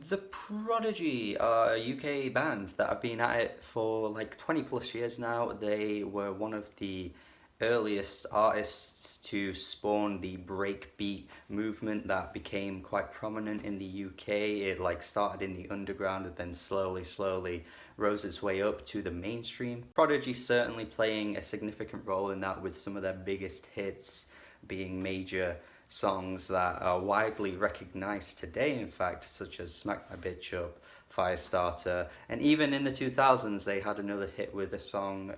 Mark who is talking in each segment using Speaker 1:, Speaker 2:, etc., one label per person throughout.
Speaker 1: The Prodigy are a UK band that have been at it for like 20 plus years now. They were one of the earliest artists to spawn the breakbeat movement that became quite prominent in the UK. It like started in the underground and then slowly rose its way up to the mainstream. Prodigy certainly playing a significant role in that, with some of their biggest hits being major songs that are widely recognized today, in fact, such as Smack My Bitch Up, Firestarter, and even in the 2000s they had another hit with the song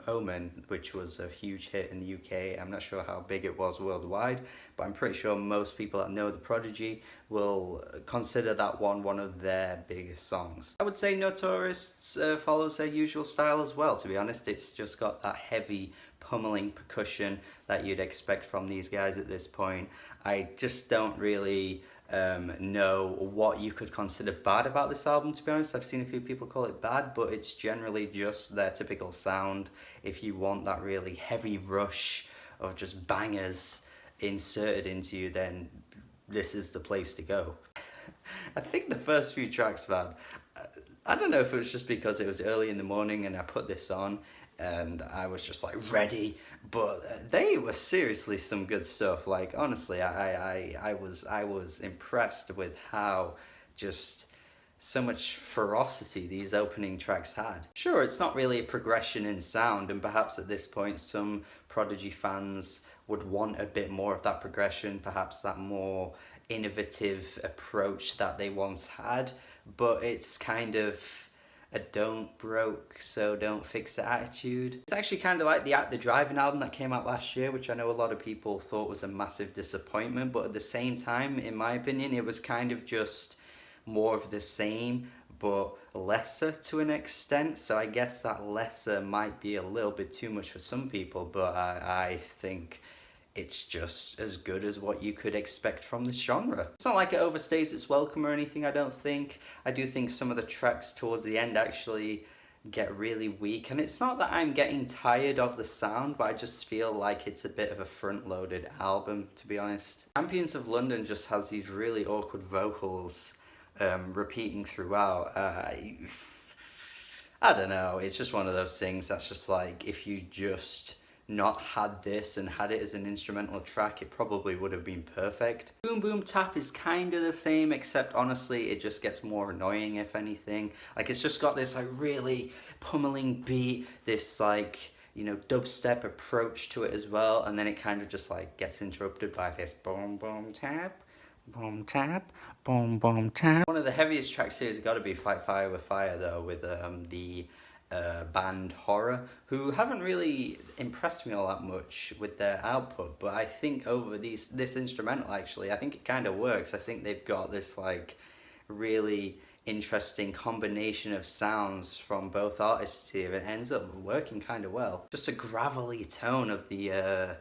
Speaker 1: Omen, which was a huge hit in the UK. I'm not sure how big it was worldwide, but I'm pretty sure most people that know the Prodigy will consider that one of their biggest songs. I would say No Tourists follows their usual style as well, to be honest. It's just got that heavy pummeling percussion that you'd expect from these guys at this point. I just don't really know what you could consider bad about this album, to be honest. I've seen a few people call it bad, but it's generally just their typical sound. If you want that really heavy rush of just bangers inserted into you, then this is the place to go. I think the first few tracks, man, I don't know if it was just because it was early in the morning and I put this on and I was just like ready, but they were seriously some good stuff. Like honestly, I was impressed with how just so much ferocity these opening tracks had. Sure, it's not really a progression in sound, and perhaps at this point some Prodigy fans would want a bit more of that progression, perhaps that more innovative approach that they once had, but it's kind of a don't broke so don't fix it attitude. It's actually kind of like the Driving album that came out last year, which I know a lot of people thought was a massive disappointment, but at the same time, in my opinion, it was kind of just more of the same but lesser to an extent. So I guess that lesser might be a little bit too much for some people, but I think it's just as good as what you could expect from this genre. It's not like it overstays its welcome or anything, I don't think. I do think some of the tracks towards the end actually get really weak, and it's not that I'm getting tired of the sound, but I just feel like it's a bit of a front-loaded album, to be honest. Champions of London just has these really awkward vocals repeating throughout. I don't know, it's just one of those things that's just like, if you just not had this and had it as an instrumental track, it probably would have been perfect. Boom Boom Tap is kind of the same, except honestly it just gets more annoying if anything. Like it's just got this like really pummeling beat, this like, you know, dubstep approach to it as well, and then it kind of just like gets interrupted by this boom boom tap, boom tap, boom boom tap. One of the heaviest tracks here has got to be Fight Fire with Fire though, with the band Horror, who haven't really impressed me all that much with their output, but I think over this instrumental actually, I think it kind of works. I think they've got this like really interesting combination of sounds from both artists here. It ends up working kind of well. Just a gravelly tone of the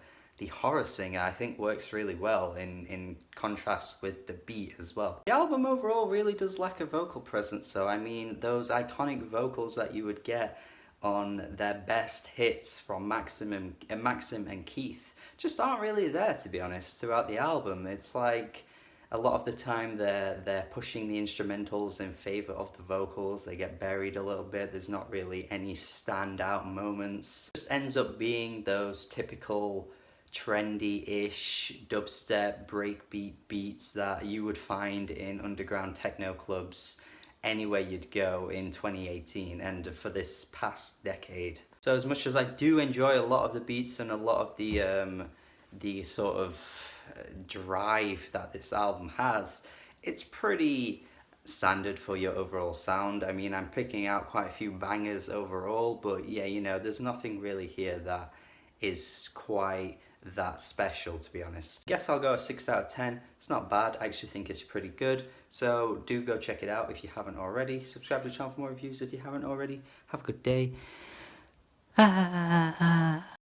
Speaker 1: Horror singer I think works really well in contrast with the beat as well. The album overall really does lack a vocal presence, so I mean those iconic vocals that you would get on their best hits from Maxim and Keith just aren't really there, to be honest, throughout the album. It's like a lot of the time they're pushing the instrumentals in favor of the vocals. They get buried a little bit. There's not really any standout moments. It just ends up being those typical trendy-ish dubstep breakbeat beats that you would find in underground techno clubs anywhere you'd go in 2018 and for this past decade. So as much as I do enjoy a lot of the beats and a lot of the sort of drive that this album has, it's pretty standard for your overall sound. I mean, I'm picking out quite a few bangers overall, but yeah, you know, there's nothing really here that is quite that special, to be honest. Guess I'll go a 6 out of 10. It's not bad. I actually think it's pretty good. So do go check it out if you haven't already. Subscribe to the channel for more reviews if you haven't already. Have a good day.